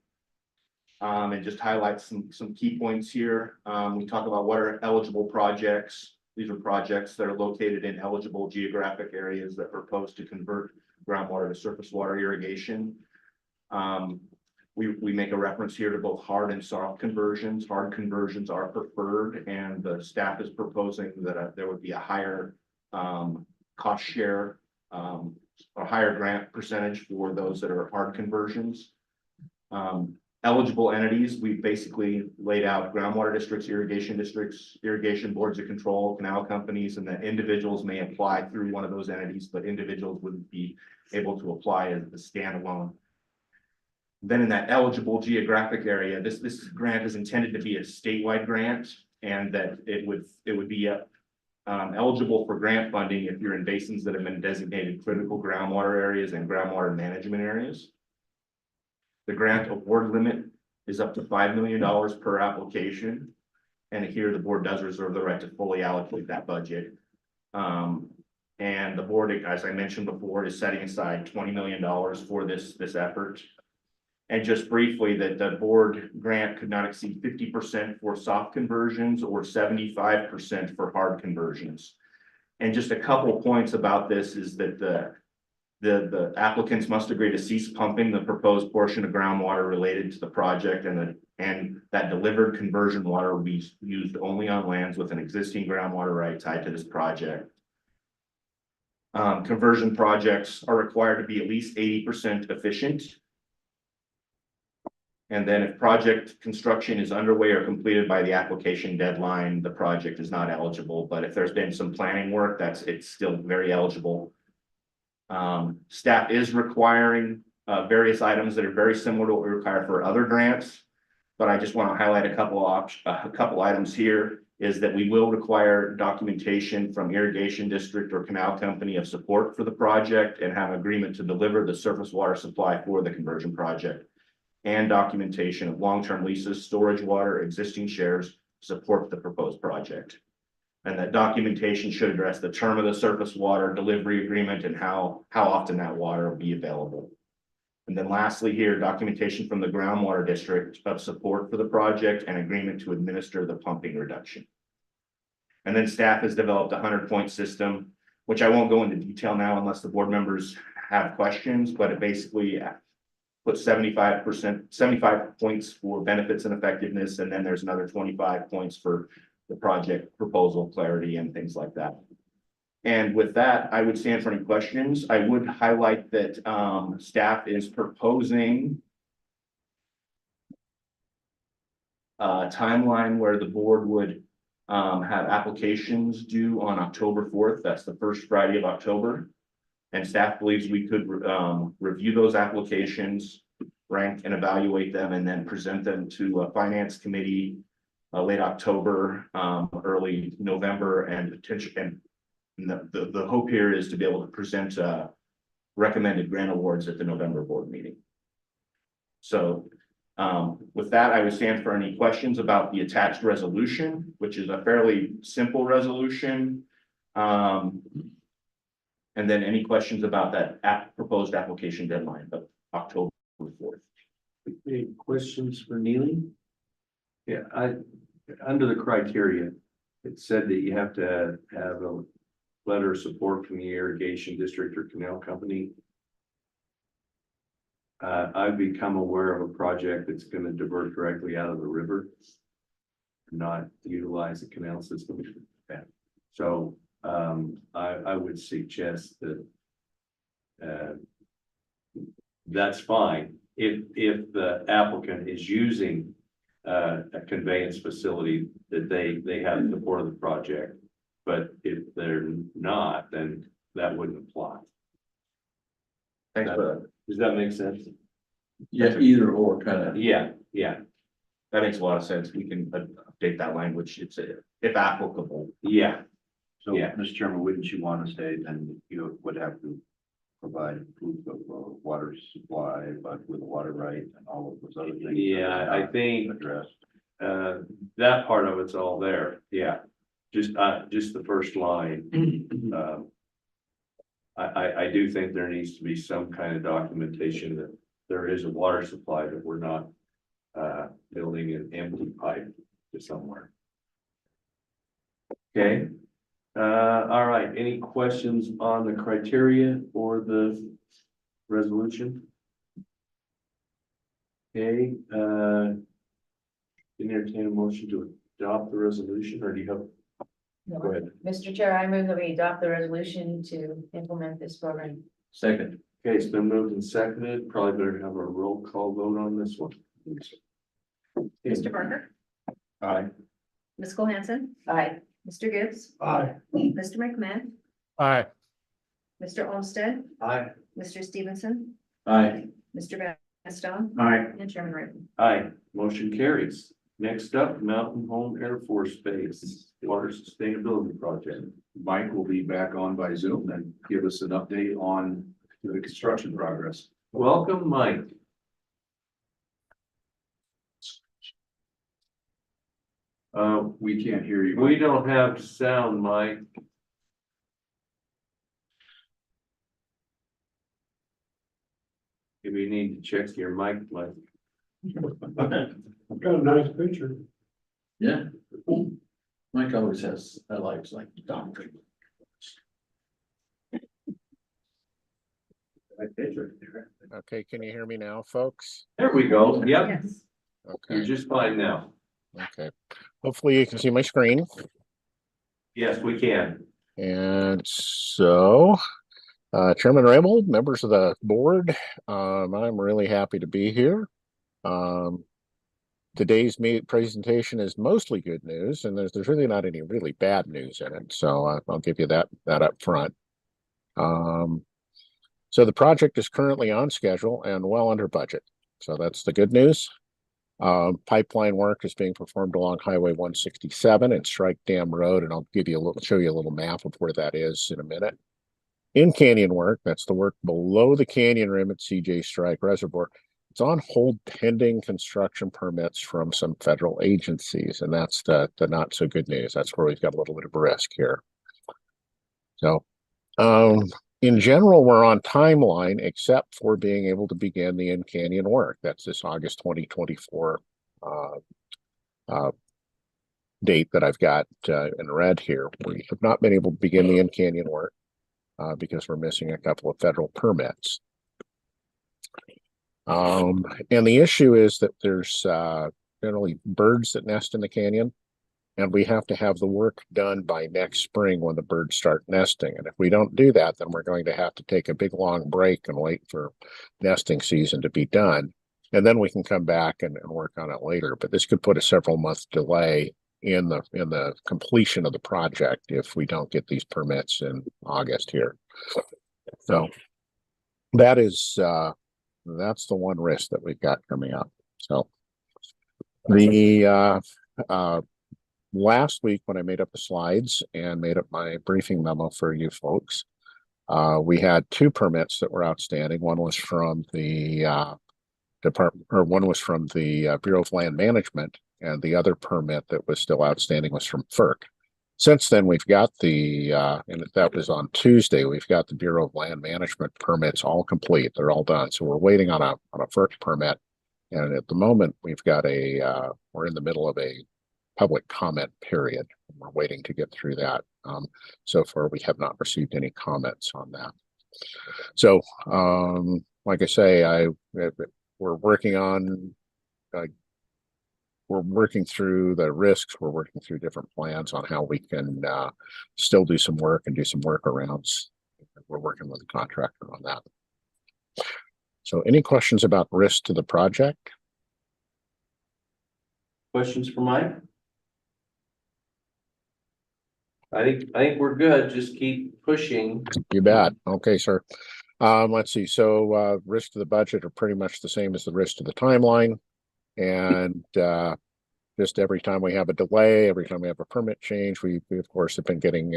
and just highlight some key points here. We talk about what are eligible projects. These are projects that are located in eligible geographic areas that propose to convert groundwater to surface water irrigation. We make a reference here to both hard and soft conversions. Hard conversions are preferred, and the staff is proposing that there would be a higher cost share, a higher grant percentage for those that are hard conversions. Eligible entities, we basically laid out groundwater districts, irrigation boards of control, canal companies, and that individuals may apply through one of those entities, but individuals wouldn't be able to apply as a standalone. Then in that eligible geographic area, this grant is intended to be a statewide grant, and that it would be eligible for grant funding if you're in basins that have been designated critical groundwater areas and groundwater management areas. The grant award limit is up to $5 million per application. And here the board does reserve the right to fully allocate that budget. And the board, as I mentioned before, is setting aside $20 million for this effort. And just briefly, that the board grant could not exceed 50% for soft conversions or 75% for hard conversions. And just a couple of points about this is that the applicants must agree to cease pumping the proposed portion of groundwater related to the project, and that delivered conversion water will be used only on lands with an existing groundwater right tied to this project. Conversion projects are required to be at least 80% efficient. And then if project construction is underway or completed by the application deadline, the project is not eligible. But if there's been some planning work, it's still very eligible. Staff is requiring various items that are very similar to what we require for other grants. But I just want to highlight a couple items here is that we will require documentation from irrigation district or canal company of support for the project and have agreement to deliver the surface water supply for the conversion project, and documentation of long-term leases, storage water, existing shares support the proposed project. And that documentation should address the term of the surface water delivery agreement and how often that water will be available. And then lastly here, documentation from the groundwater district of support for the project and agreement to administer the pumping reduction. And then staff has developed a 100-point system, which I won't go into detail now unless the board members have questions, but it basically put 75 points for benefits and effectiveness, and then there's another 25 points for the project proposal clarity and things like that. And with that, I would stand for any questions. I would highlight that staff is proposing a timeline where the board would have applications due on October 4th. That's the first Friday of October. And staff believes we could review those applications, rank and evaluate them, and then present them to a finance committee late October, early November, and the hope here is to be able to present recommended grant awards at the November board meeting. So with that, I would stand for any questions about the attached resolution, which is a fairly simple resolution. And then any questions about that proposed application deadline of October 4th. Any questions for Neely? Yeah, under the criteria, it said that you have to have a letter of support from the irrigation district or canal company. I've become aware of a project that's going to divert directly out of the river, not utilize the canal system. So I would suggest that that's fine if the applicant is using a conveyance facility that they have support of the project. But if they're not, then that wouldn't apply. Thanks for that. Does that make sense? Yeah, either or kind of. Yeah. That makes a lot of sense. We can update that language. It's if applicable. Yeah. So, Mr. Chairman, wouldn't you want to say then you would have to provide proof of water supply, but with a water right and all of those other things? Yeah, I think addressed. that part of it's all there. Yeah. Just the first line. I do think there needs to be some kind of documentation that there is a water supply, that we're not building an empty pipe to somewhere. Okay. All right. Any questions on the criteria or the resolution? Okay. Entertain a motion to adopt the resolution, or do you have? No. Go ahead. Mr. Chair, I move that we adopt the resolution to implement this program. Second. Okay, it's been moved and seconded. Probably better have a roll call vote on this one. Mr. Barker, Aye. Ms. Cole-Hansen, Aye. Mr. Gibbs, Aye. Mr. McMahon, Aye. Mr. Olmstead, Aye. Mr. Stevenson, Aye. Mr. Van Stone, Aye. and Chairman Raybould. Aye, motion carries. Next up, Mountain Home Air Force Base Water Sustainability Project. Mike will be back on by Zoom and give us an update on the construction progress. Welcome, Mike. We can't hear you. We don't have sound, Mike. Maybe you need to check your mic, Mike. I've got a nice picture. Yeah. Mike always has highlights like doctor. Okay, can you hear me now, folks? There we go. Yep, Yes. you're Okay, just fine now. okay. Hopefully you can see my screen. Yes, we can. And so, Chairman Raybould, members of the board, I'm really happy to be here. Today's presentation is mostly good news, and there's really not any really bad news in it. So I'll give you that up front. So the project is currently on schedule and well under budget. So that's the good news. Pipeline work is being performed along Highway 167 and Strike Dam Road, and I'll show you a little map of where that is in a minute. In canyon work, that's the work below the canyon rim at CJ Strike Reservoir. It's on hold pending construction permits from some federal agencies, and that's the not so good news. That's where we've got a little bit of risk here. So, in general, we're on timeline, except for being able to begin the in-canyon work. That's this August 2024 date that I've got in red here. We have not been able to begin the in-canyon work. because we're missing a couple of federal permits. And the issue is that there's generally birds that nest in the canyon, and we have to have the work done by next spring when the birds start nesting. And if we don't do that, then we're going to have to take a big long break and wait for nesting season to be done. And then we can come back and work on it later. But this could put a several month delay in the completion of the project if we don't get these permits in August here. So that is that's the one risk that we've got coming up. So the last week when I made up the slides and made up my briefing memo for you folks, we had two permits that were outstanding. One was from the one was from the Bureau of Land Management, and the other permit that was still outstanding was from FERC. Since then, we've got the, and that was on Tuesday, we've got the Bureau of Land Management permits all complete. They're all done. So we're waiting on a FERC permit. And at the moment, we've got we're in the middle of a public comment period. We're waiting to get through that. So far, we have not received any comments on that. So, like I say, we're working on, we're working through the risks. We're working through different plans on how we can still do some work and do some workarounds. We're working with the contractor on that. So any questions about risk to the project? Questions for Mike? I think we're good. Just keep pushing. You bet. Okay, sir. Let's see. So risk to the budget are pretty much the same as the risk to the timeline. And just every time we have a delay, every time we have a permit change, we of course have been getting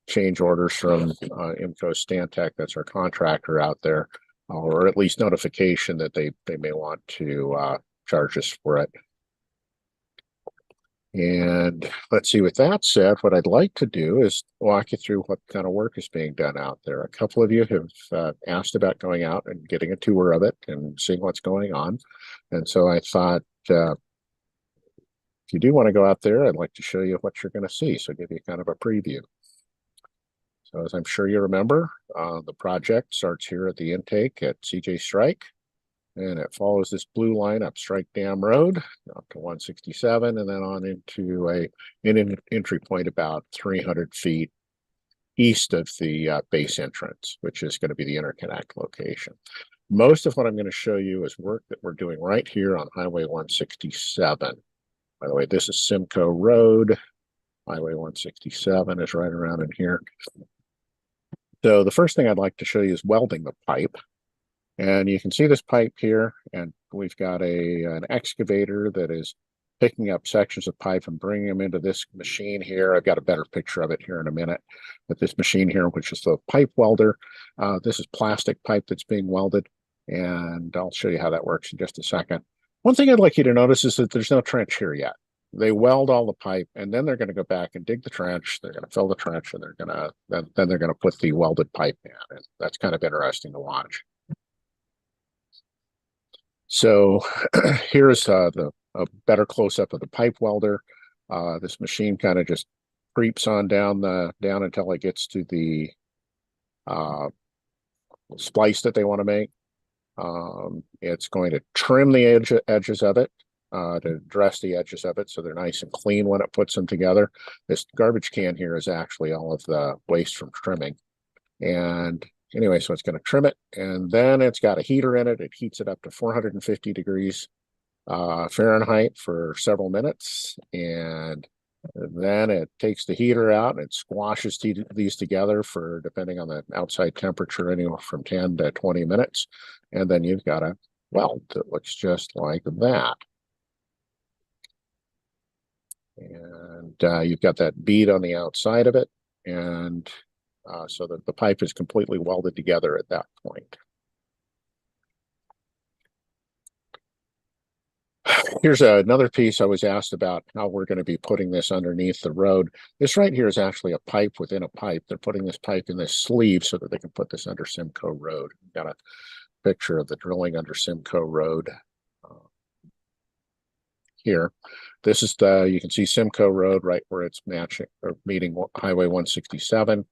change orders from IMCO Stantec, that's our contractor out there, or at least notification that they may want to charge us for it. And let's see, with that said, what I'd like to do is walk you through what kind of work is being done out there. A couple of you have asked about going out and getting a tour of it and seeing what's going on. And so I thought, if you do want to go out there, I'd like to show you what you're going to see. So give you kind of a preview. So as I'm sure you remember, the project starts here at the intake at CJ Strike. And it follows this blue line up Strike Dam Road up to 167 and then on into an entry point about 300 feet east of the base entrance, which is going to be the interconnect location. Most of what I'm going to show you is work that we're doing right here on Highway 167. By the way, this is Simcoe Road. Highway 167 is right around in here. So the first thing I'd like to show you is welding the pipe. And you can see this pipe here, and we've got an excavator that is picking up sections of pipe and bringing them into this machine here. I've got a better picture of it here in a minute. But this machine here, which is the pipe welder, this is plastic pipe that's being welded, and I'll show you how that works in just a second. One thing I'd like you to notice is that there's no trench here yet. They weld all the pipe, and then they're going to go back and dig the trench. They're going to fill the trench, and then they're going to put the welded pipe in, and that's kind of interesting to watch. So here's a better close-up of the pipe welder. This machine kind of just creeps on down until it gets to the splice that they want to make. It's going to trim the edges of it to dress the edges of it so they're nice and clean when it puts them together. This garbage can here is actually all of the waste from trimming. And anyway, so it's going to trim it, and then it's got a heater in it. It heats it up to 450 degrees Fahrenheit for several minutes, and then it takes the heater out and it squashes these together for, depending on the outside temperature, anywhere from 10 to 20 minutes. And then you've got a weld that looks just like that. And you've got that bead on the outside of it, and so that the pipe is completely welded together at that point. Here's another piece. I was asked about how we're going to be putting this underneath the road. This right here is actually a pipe within a pipe. They're putting this pipe in this sleeve so that they can put this under Simcoe Road. Got a picture of the drilling under Simcoe Road here. This is you can see Simcoe Road right where it's matching or meeting Highway 167.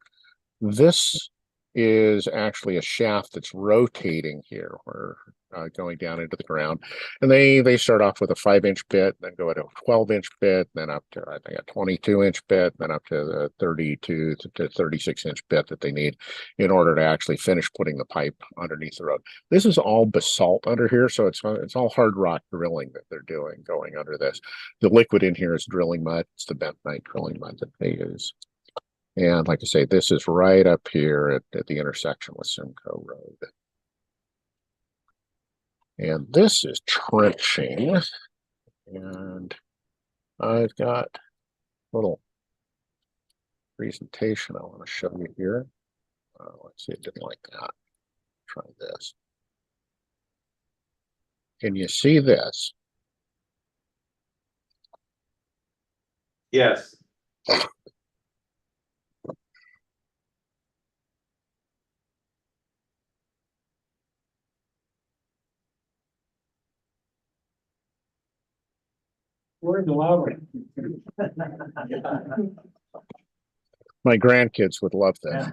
This is actually a shaft that's rotating here, or going down into the ground. And they start off with a 5-inch bit, then go to a 12-inch bit, then up to I think a 22-inch bit, then up to the 32 to 36-inch bit that they need in order to actually finish putting the pipe underneath the road. This is all basalt under here, so it's all hard rock drilling that they're doing going under this. The liquid in here is drilling mud. It's the bentonite drilling mud that they use. And like I say, this is right up here at the intersection with Simcoe Road. And this is trenching. And I've got a little presentation I want to show you here. Let's see, it didn't like that. Try this. Can you see this? Yes. Where's the water? My grandkids would love this.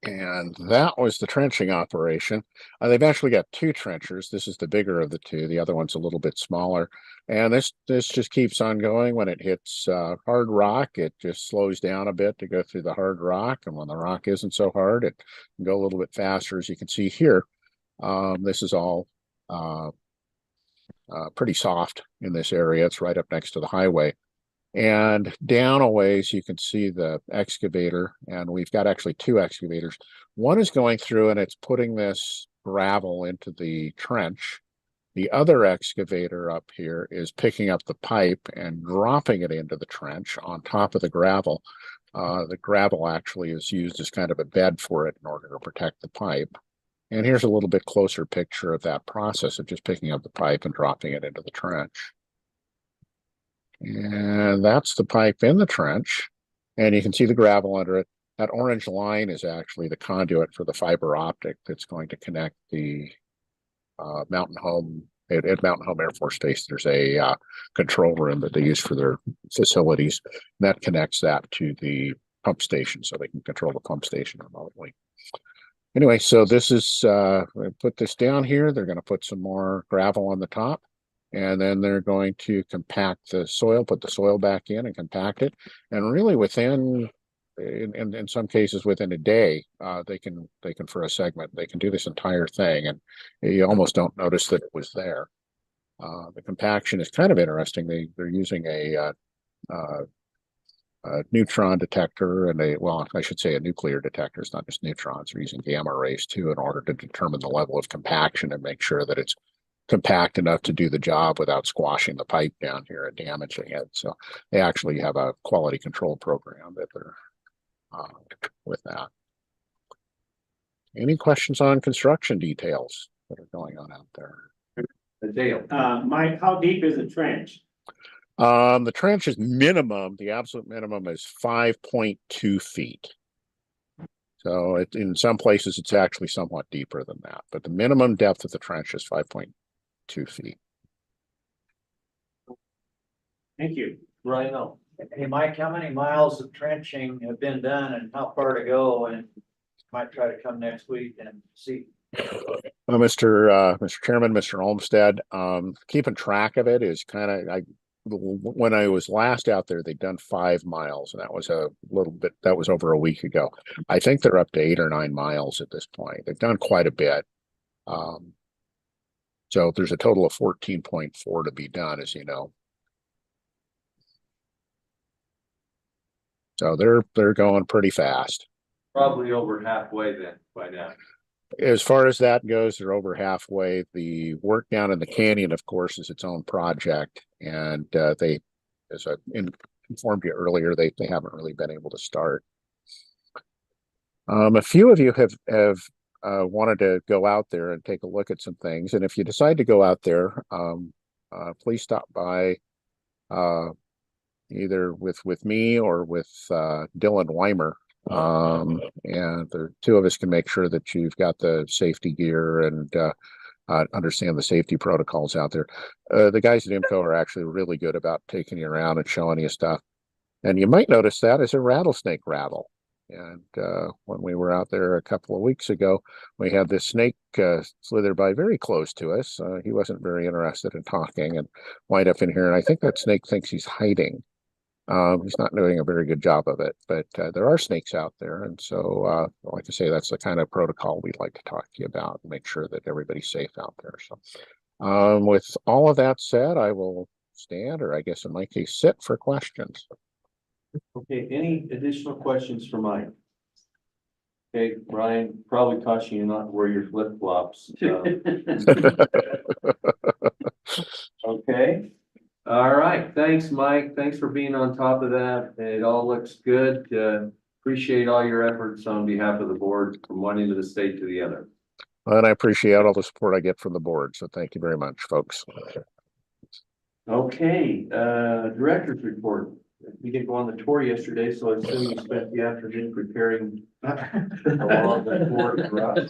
And that was the trenching operation. They've actually got 2 trenchers. This is the bigger of the 2. The other one's a little bit smaller. And this just keeps on going. When it hits hard rock, it just slows down a bit to go through the hard rock. And when the rock isn't so hard, it can go a little bit faster. As you can see here, this is all pretty soft in this area. It's right up next to the highway. And down a ways, you can see the excavator, and we've got actually 2 excavators. One is going through and it's putting this gravel into the trench. The other excavator up here is picking up the pipe and dropping it into the trench on top of the gravel. The gravel actually is used as kind of a bed for it in order to protect the pipe. And here's a little bit closer picture of that process of just picking up the pipe and dropping it into the trench. And that's the pipe in the trench. And you can see the gravel under it. That orange line is actually the conduit for the fiber optic that's going to connect the Mountain Home. At Mountain Home Air Force Base, there's a control room that they use for their facilities. And that connects that to the pump station so they can control the pump station remotely. Anyway, so this is, put this down here. They're going to put some more gravel on the top. And then they're going to compact the soil, put the soil back in and compact it. And really within, in some cases within a day, they can for a segment, they can do this entire thing. And you almost don't notice that it was there. The compaction is kind of interesting. They're using a neutron detector and I should say a nuclear detector. It's not just neutrons. They're using gamma rays too in order to determine the level of compaction and make sure that it's compact enough to do the job without squashing the pipe down here and damaging it. So they actually have a quality control program that they're with that. Any questions on construction details that are going on out there? Dale. Mike, how deep is the trench? The trench is minimum, the absolute minimum is 5.2 feet. So in some places, it's actually somewhat deeper than that, but the minimum depth of the trench is 5.2 feet. Thank you. Right now. Hey, Mike, how many miles of trenching have been done and how far to go? And might try to come next week and see. Mr. Chairman, Mr. Olmstead, keeping track of it is kind of, when I was last out there, they'd done 5 miles, and that was that was over a week ago. I think they're up to 8 or 9 miles at this point. They've done quite a bit. So there's a total of 14.4 to be done, as you know. So they're going pretty fast. Probably over halfway then by now. As far as that goes, they're over halfway. The work down in the canyon, of course, is its own project. And they, as I informed you earlier, they haven't really been able to start. A few of you have wanted to go out there and take a look at some things. And if you decide to go out there, please stop by either with me or with Dylan Weimer And the two of us can make sure that you've got the safety gear and understand the safety protocols out there. The guys at IMCO are actually really good about taking you around and showing you stuff. And you might notice that as a rattlesnake rattle. And when we were out there a couple of weeks ago, we had this snake slither by very close to us. He wasn't very interested in talking and wind up in here. And I think that snake thinks he's hiding. He's not doing a very good job of it, but there are snakes out there. And so, like I say, that's the kind of protocol we'd like to talk to you about and make sure that everybody's safe out there. So with all of that said, I will stand, or I guess in my case, sit for questions. Okay, any additional questions for Mike? Okay, Brian, probably caution you not to wear your flip flops. Okay. All right. Thanks, Mike. Thanks for being on top of that. It all looks good. Appreciate all your efforts on behalf of the board from one end of the state to the other. And I appreciate all the support I get from the board. So thank you very much, folks. Okay, director's report. We didn't go on the tour yesterday, so I assume you spent the afternoon preparing a lot of the board for us.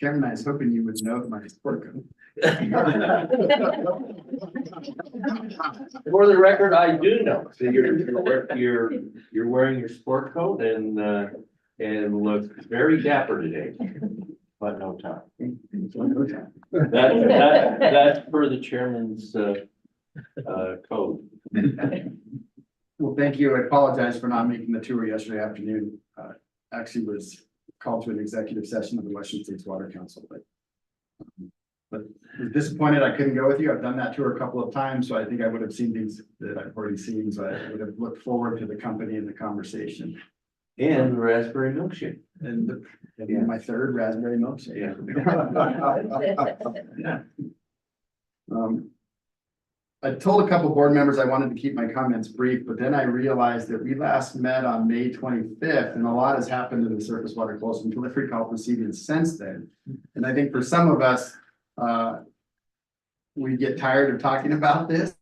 Kevin, I was hoping you would know my sport coat. For the record, I do know that you're wearing your sport coat and look very dapper today, but no time. That's per the chairman's code. Well, thank you. I apologize for not making the tour yesterday afternoon. Actually was called to an executive session of the Western States Water Council, but was disappointed I couldn't go with you. I've done that tour a couple of times, so I think I would have seen things that I've already seen. So I would have looked forward to the company and the conversation. And the raspberry milkshake. And my third raspberry milkshake. Yeah. I told a couple board members I wanted to keep my comments brief, but then I realized that we last met on May 25th and a lot has happened in the surface water quality and delivery call proceedings since then. And I think for some of us, we get tired of talking about this.